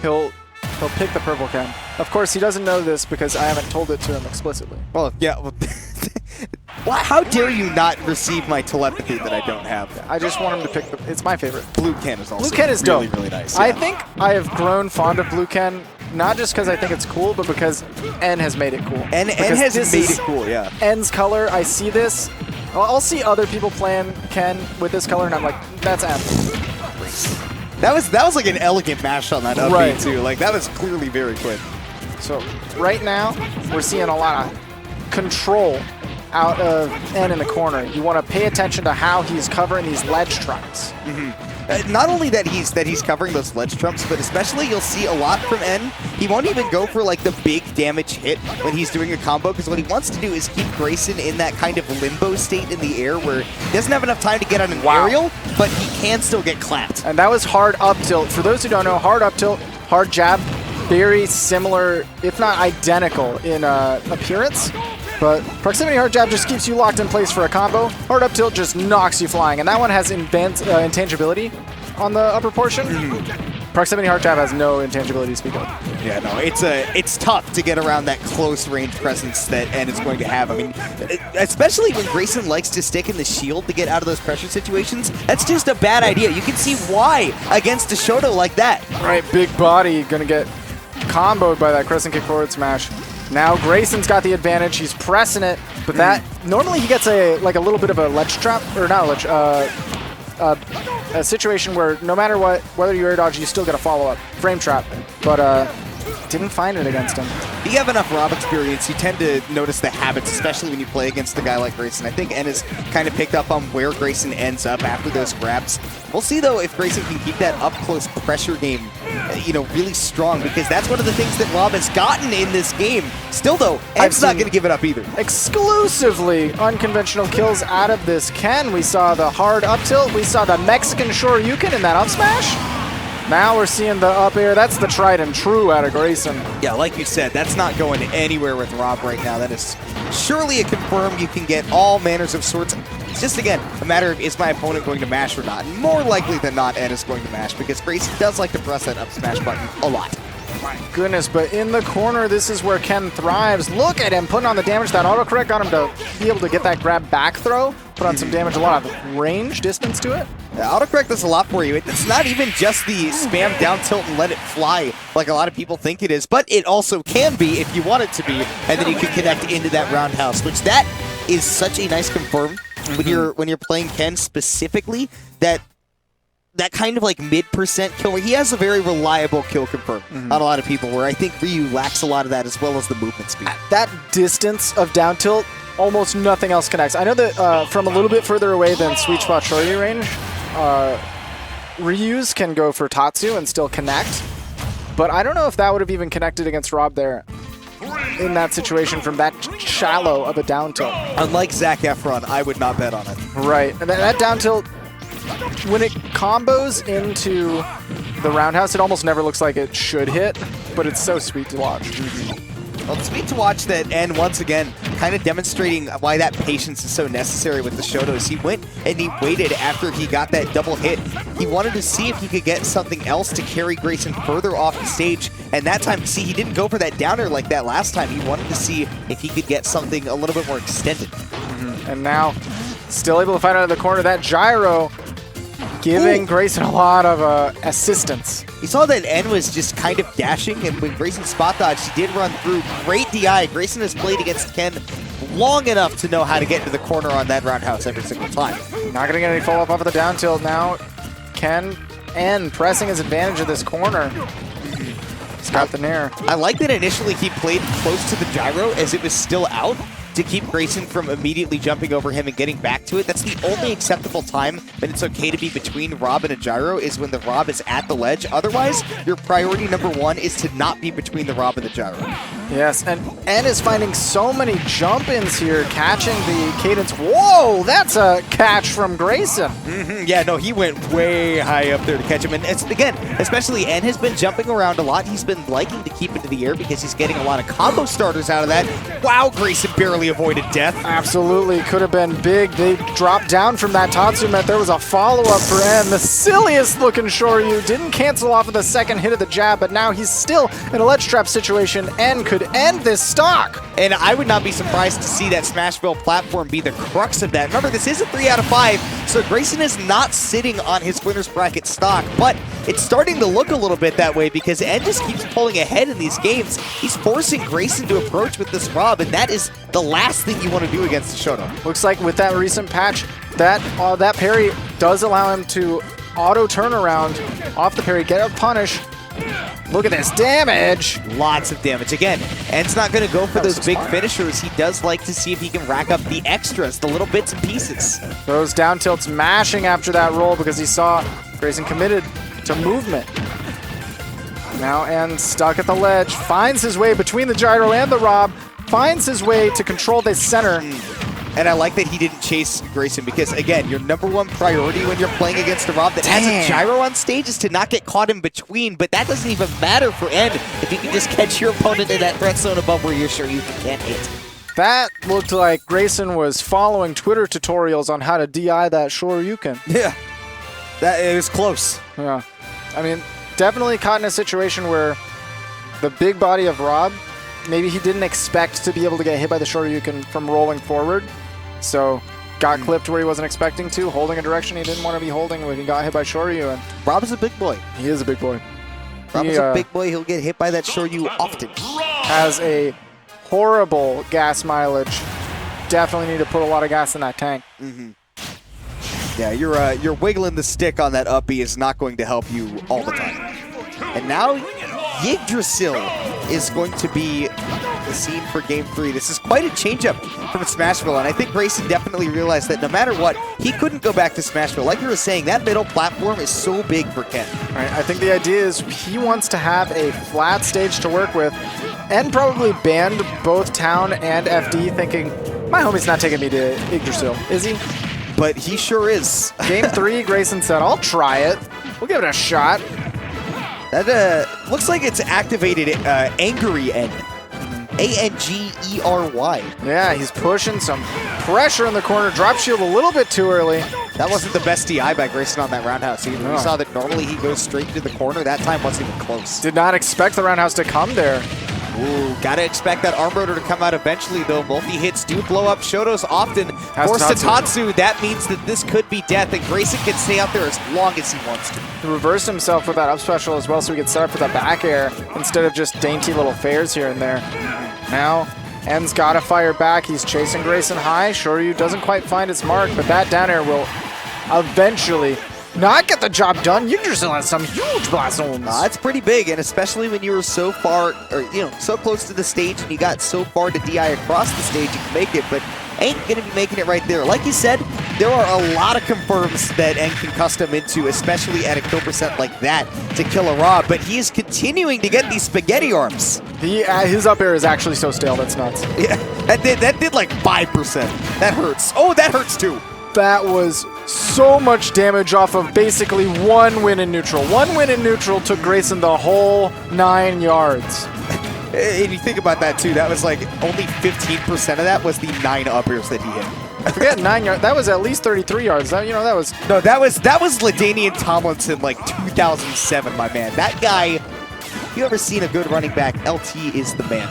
he'll pick the purple Ken. Of course, he doesn't know this because I haven't told it to him explicitly. Well, yeah. Well, how dare you not receive my telepathy that I don't have? I just want him to pick the... It's my favorite. Blue Ken is also Blue Ken is really, dope. really nice. Yeah. I think I have grown fond of Blue Ken, not just because I think it's cool, but because N has made it cool. N has made it cool, yeah. N's color, I see this. I'll see other people playing Ken with this color, and I'm like, that's N. That was like an elegant mash on that upbeat, too. Like, that was clearly very quick. So right now, we're seeing a lot of control out of N in the corner. You want to pay attention to how he's covering these ledge trumps. Not only that he's covering those ledge trumps, but especially you'll see a lot from N. He won't even go for like the big damage hit when he's doing a combo, because what he wants to do is keep Grayson in that kind of limbo state in the air where he doesn't have enough time to get on an aerial, but he can still get clapped. And that was hard up tilt. For those who don't know, hard up tilt, hard jab, very similar, if not identical in appearance. But proximity hard jab just keeps you locked in place for a combo. Hard up tilt just knocks you flying, and that one has intangibility on the upper portion. Proximity hard jab has no intangibility to speak of. Yeah, no, it's tough to get around that close range presence that N is going to have. I mean, especially when Grayson likes to stick in the shield to get out of those pressure situations, that's just a bad idea. You can see why against a Shoto like that. Right, big body gonna get comboed by that crescent kick forward smash. Now Grayson's got the advantage. He's pressing it, but that normally he gets a little bit of a ledge trap, or not a ledge, a situation where no matter what, whether you air dodge, you still get a follow up frame trap. But didn't find it against him. If you have enough R.O.B experience, you tend to notice the habits, especially when you play against a guy like Grayson. I think N has kind of picked up on where Grayson ends up after those grabs. We'll see, though, if Grayson can keep that up-close pressure game, really strong, because that's one of the things that R.O.B has gotten in this game. Still, though, N's not going to give it up either. Exclusively unconventional kills out of this Ken. We saw the hard up tilt. We saw the Mexican Shoryuken in that up smash. Now we're seeing the up air. That's the tried and true out of Grayson. Yeah, like you said, that's not going anywhere with R.O.B right now. That is surely a confirm. You can get all manners of sorts. It's just, again, a matter of, is my opponent going to mash or not? And more likely than not, N is going to mash, because Grayson does like to press that up smash button a lot. My goodness, but in the corner, this is where Ken thrives. Look at him putting on the damage. That autocorrect got him to be able to get that grab back throw, put on some damage, a lot of range distance to it. Yeah, autocorrect does a lot for you. It's not even just the spam down tilt and let it fly like a lot of people think it is, but it also can be if you want it to be, and then you can connect into that roundhouse, which that is such a nice confirm when you're playing Ken specifically, that kind of like mid-percent kill. He has a very reliable kill confirm on a lot of people, where I think Ryu lacks a lot of that, as well as the movement speed. That distance of down tilt, almost nothing else connects. I know that from a little bit further away than sweet spot Shoryu range, Ryu's can go for Tatsu and still connect, but I don't know if that would have even connected against R.O.B there in that situation from that shallow of a down tilt. Unlike Zac Efron, I would not bet on it. Right, and that down tilt, when it combos into the roundhouse, it almost never looks like it should hit, but it's so sweet to watch. Well, it's sweet to watch that, and once again, kind of demonstrating why that patience is so necessary with the Shotos. He went and he waited after he got that double hit. He wanted to see if he could get something else to carry Grayson further off the stage, and that time, see, he didn't go for that downer like that last time. He wanted to see if he could get something a little bit more extended. And now, still able to find out of the corner. That gyro giving Grayson a lot of assistance. You saw that N was just kind of dashing, and when Grayson spot dodged, he did run through. Great DI. Grayson has played against Ken long enough to know how to get into the corner on that roundhouse every single time. Not going to get any follow-up off of the down tilt now. Ken N pressing his advantage of this corner. He's got the nair. I like that initially he played close to the gyro as it was still out, to keep Grayson from immediately jumping over him and getting back to it. That's the only acceptable time when it's okay to be between R.O.B and a gyro, is when the R.O.B is at the ledge. Otherwise, your priority number one is to not be between the R.O.B and the gyro. Yes, and N is finding so many jump-ins here, catching the cadence. Whoa, that's a catch from Grayson. Yeah, no, he went way high up there to catch him. And it's, again, especially N has been jumping around a lot. He's been liking to keep into the air because he's getting a lot of combo starters out of that. Wow, Grayson barely narrowly avoided death. Absolutely, could have been big. They dropped down from that Tatsu Met. There was a follow-up for N. The silliest looking Shoryu didn't cancel off of the second hit of the jab, but now he's still in a ledge trap situation. N could end this stock. And I would not be surprised to see that Smashville platform be the crux of that. Remember, this is a 3 out of 5, so Grayson is not sitting on his winner's bracket stock, but it's starting to look a little bit that way because N just keeps pulling ahead in these games. He's forcing Grayson to approach with this R.O.B, and that is the last thing you want to do against the Shoto. Looks like with that recent patch, that parry does allow him to auto turnaround off the parry, get a punish. Look at this damage. Lots of damage. Again, N's not going to go for those big finishers. He does like to see if he can rack up the extras, the little bits and pieces. Those down tilts mashing after that roll because he saw Grayson committed to movement. Now N stuck at the ledge, finds his way between the gyro and the R.O.B, finds his way to control the center. And I like that he didn't chase Grayson because, again, your #1 priority when you're playing against a R.O.B that has a gyro on stage is to not get caught in between, but that doesn't even matter for N if you can just catch your opponent in that threat zone above where you're sure you can't hit. That looked like Grayson was following Twitter tutorials on how to DI that Shoryuken. Yeah, it was close. Yeah, I mean, definitely caught in a situation where the big body of R.O.B, maybe he didn't expect to be able to get hit by the Shoryuken from rolling forward. So, got clipped where he wasn't expecting to, holding a direction he didn't want to be holding when he got hit by Shoryu. And R.O.B is a big boy. He is a big boy. R.O.B is a big boy. He'll get hit by that Shoryu often. Has a horrible gas mileage. Definitely need to put a lot of gas in that tank. Yeah, you're wiggling the stick on that up B is not going to help you all the time. And now Yggdrasil is going to be the scene for Game 3. This is quite a changeup from Smashville, and I think Grayson definitely realized that no matter what, he couldn't go back to Smashville. Like you were saying, that middle platform is so big for Ken. Right, I think the idea is he wants to have a flat stage to work with and probably banned both Town and FD thinking, my homie's not taking me to Yggdrasil, is he? But he sure is. Game 3, Grayson said, I'll try it. We'll give it a shot. That looks like it's activated Angry N. A-N-G-E-R-Y. Yeah, he's pushing some pressure in the corner. Drop shield a little bit too early. That wasn't the best DI by Grayson on that roundhouse either. We saw that normally he goes straight into the corner. That time wasn't even close. Did not expect the roundhouse to come there. Ooh, gotta expect that arm rotor to come out eventually, though. Multi-hits do blow up Shotos often. Forced to Tatsu, that means that this could be death, and Grayson can stay out there as long as he wants to. He reversed himself with that up special as well, so he could set up for the back air instead of just dainty little fares here and there. Now, N's gotta fire back. He's chasing Grayson high. Shoryu doesn't quite find its mark, but that down air will eventually not get the job done. Yggdrasil has some huge blast zones. That's pretty big, and especially when you were so far, or so close to the stage, and you got so far to DI across the stage, you can make it, but ain't gonna be making it right there. Like you said, there are a lot of confirms that N can custom into, especially at a kill percent like that, to kill a R.O.B, but he is continuing to get these spaghetti arms. His up air is actually so stale, that's nuts. Yeah, that did like 5%. That hurts. Oh, that hurts too. That was so much damage off of basically one win in neutral. One win in neutral took Grayson the whole 9 yards. And you think about that too, that was like only 15% of that was the 9 up airs that he hit. I forget 9 yards. That was at least 33 yards. That was no, that was LaDainian Tomlinson like 2007, my man. That guy. If you ever seen a good running back, LT is the man.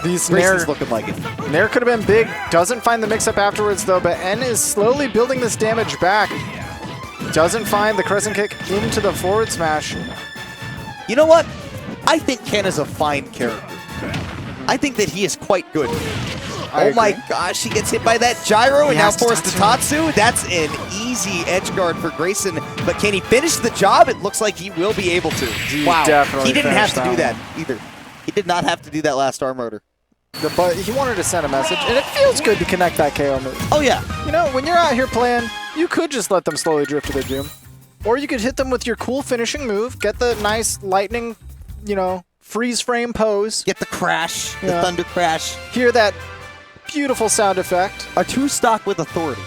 Grayson's looking like it. Nair could have been big. Doesn't find the mix-up afterwards, though, but N is slowly building this damage back. Doesn't find the crescent kick into the forward smash. You know what? I think Ken is a fine character. I think that he is quite good. Oh my gosh, he gets hit by that gyro and now forced to Tatsu. That's an easy edge guard for Grayson, but can he finish the job? It looks like he will be able to. Wow, he didn't have to do that either. He did not have to do that last arm rotor. But he wanted to send a message, and it feels good to connect that KO move. Oh yeah. You know, when you're out here playing, you could just let them slowly drift to their doom. Or you could hit them with your cool finishing move, get the nice lightning, freeze frame pose. Get the crash, the thunder crash. Hear that beautiful sound effect. A true stock with authority.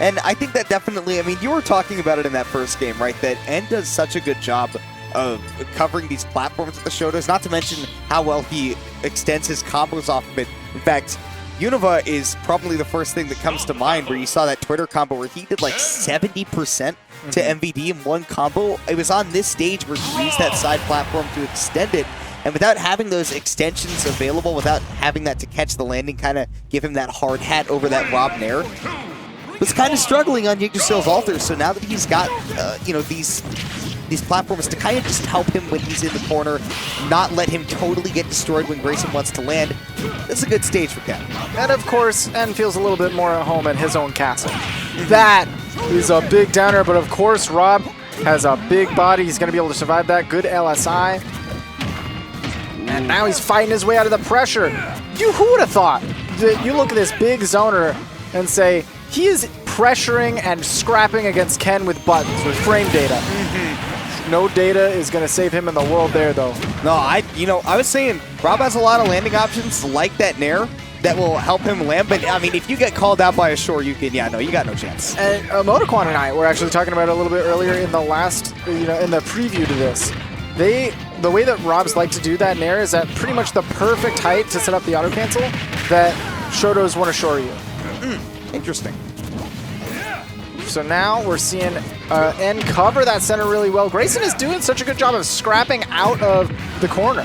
And I think that definitely, you were talking about it in that first game, right? That N does such a good job of covering these platforms with the Shotos, not to mention how well he extends his combos off of it. In fact, Unova is probably the first thing that comes to mind where you saw that Twitter combo where he did like 70% to MVD in one combo. It was on this stage where he used that side platform to extend it. And without having those extensions available, without having that to catch the landing, kind of give him that hard hat over that R.O.B nair, was kind of struggling on Yggdrasil's altar. So now that he's got, you know, these platforms to kind of just help him when he's in the corner, not let him totally get destroyed when Grayson wants to land, it's a good stage for Ken. And of course, N feels a little bit more at home in his own castle. That is a big downer, but of course, R.O.B has a big body. He's going to be able to survive that. Good LSI. And now he's fighting his way out of the pressure. Who would have thought that you look at this big zoner and say, he is pressuring and scrapping against Ken with buttons, with frame data. No data is going to save him in the world there, though. No, I was saying, R.O.B has a lot of landing options like that nair that will help him land. But, I mean, if you get called out by a shore, you can, you got no chance. And Motoquan and I were actually talking about it a little bit earlier in the last, in the preview to this. The way that R.O.B's like to do that nair is at pretty much the perfect height to set up the auto cancel that Shotos want to shore you. Interesting. So now we're seeing N cover that center really well. Grayson is doing such a good job of scrapping out of the corner.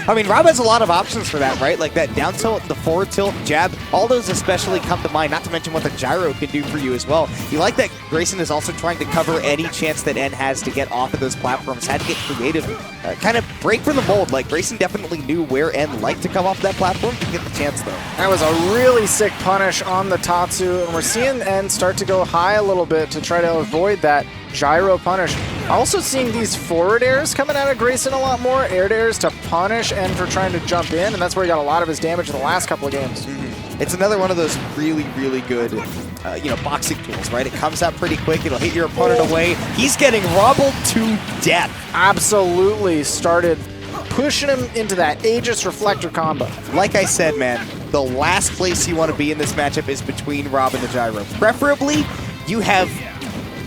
I mean, R.O.B has a lot of options for that, right? Like that down tilt, the forward tilt, jab, all those especially come to mind, not to mention what the gyro can do for you as well. You like that Grayson is also trying to cover any chance that N has to get off of those platforms, had to get creative, kind of break from the mold. Like Grayson definitely knew where N liked to come off that platform to get the chance though. That was a really sick punish on the Tatsu, and we're seeing N start to go high a little bit to try to avoid that gyro punish. Also seeing these forward airs coming out of Grayson a lot more, air to airs to punish N for trying to jump in, and that's where he got a lot of his damage in the last couple of games. It's another one of those really, really good, boxing tools, right? It comes out pretty quick. It'll hit your opponent away. He's getting robbled to death. Absolutely started pushing him into that Aegis Reflector combo. Like I said, man, the last place you want to be in this matchup is between R.O.B and the gyro. Preferably, you have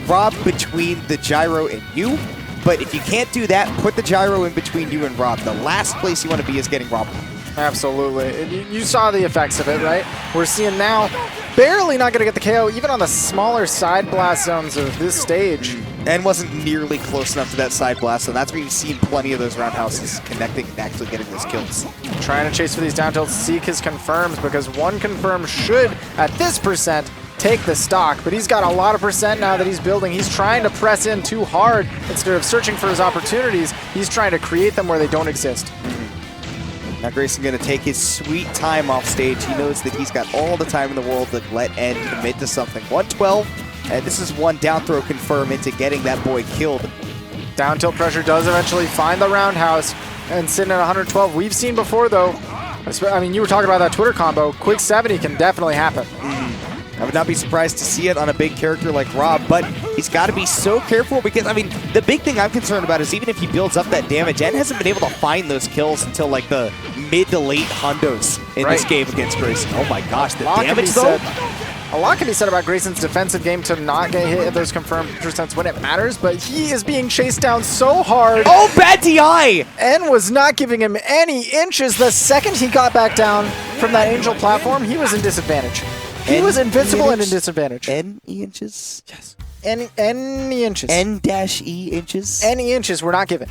R.O.B between the gyro and you, but if you can't do that, put the gyro in between you and R.O.B. The last place you want to be is getting robbled. Absolutely. You saw the effects of it, right? We're seeing now barely not going to get the KO, even on the smaller side blast zones of this stage. And wasn't nearly close enough to that side blast, so that's where you've seen plenty of those roundhouses connecting and actually getting those kills. Trying to chase for these down tilts, seek his confirms, because one confirm should, at this percent, take the stock, but he's got a lot of percent now that he's building. He's trying to press in too hard. Instead of searching for his opportunities, he's trying to create them where they don't exist. Now Grayson going to take his sweet time off stage. He knows that he's got all the time in the world to let N commit to something. 112, and this is one down throw confirm into getting that boy killed. Down tilt pressure does eventually find the roundhouse and sitting at 112. We've seen before though, I mean, you were talking about that Twitter combo. Quick 70 can definitely happen. I would not be surprised to see it on a big character like R.O.B, but he's got to be so careful because, I mean, the big thing I'm concerned about is even if he builds up that damage, N hasn't been able to find those kills until like the mid to late hundos in this game against Grayson. Oh my gosh, the damage though? A lot can be said about Grayson's defensive game to not get hit at those confirmed percents when it matters, but he is being chased down so hard. Oh, bad DI! N was not giving him any inches. The second he got back down from that Angel platform, he was in disadvantage. He was invincible and in disadvantage. N-E inches? Yes. Any inches. N-E inches? Any inches were not given.